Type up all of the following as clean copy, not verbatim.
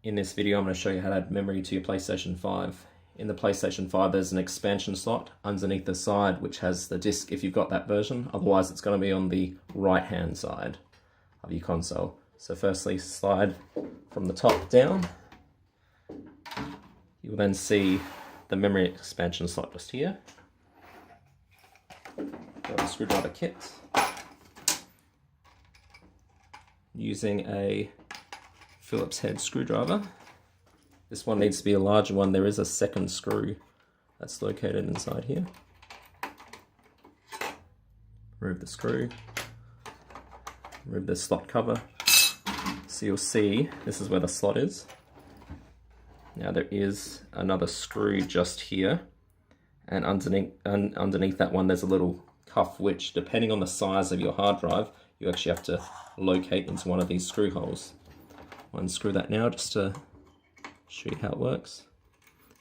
In this video, I'm going to show you how to add memory to your PlayStation 5. In the PlayStation 5, there's an expansion slot underneath the side, which has the disc if you've got that version. Otherwise, it's going to be on the right-hand side of your console. So firstly, slide from the top down. You'll then see the memory expansion slot just here. Got a screwdriver kit. Using a Phillips head screwdriver. This one needs to be a larger one. There is a second screw that's located inside here. Remove the screw. Remove the slot cover. So you'll see this is where the slot is. Now there is another screw just here, and underneath that one there's a little cuff which, depending on the size of your hard drive, you actually have to locate into one of these screw holes. I'll unscrew that now just to show you how it works.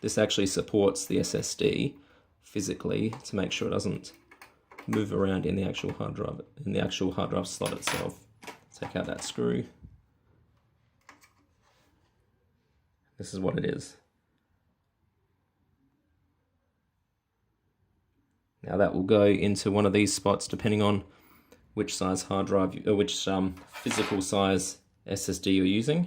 This actually supports the SSD physically to make sure it doesn't move around in the actual hard drive slot itself. Take out that screw. This is what it is. Now that will go into one of these spots depending on which size hard drive, which physical size SSD you're using.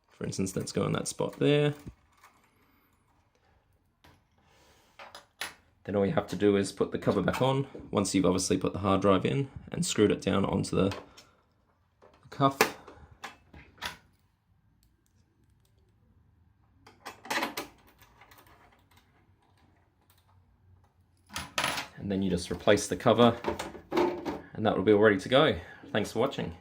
For instance, let's go in that spot there. Then all you have to do is put the cover back on once you've obviously put the hard drive in and screwed it down onto the cuff. And then you just replace the cover and that will be all ready to go. Thanks for watching.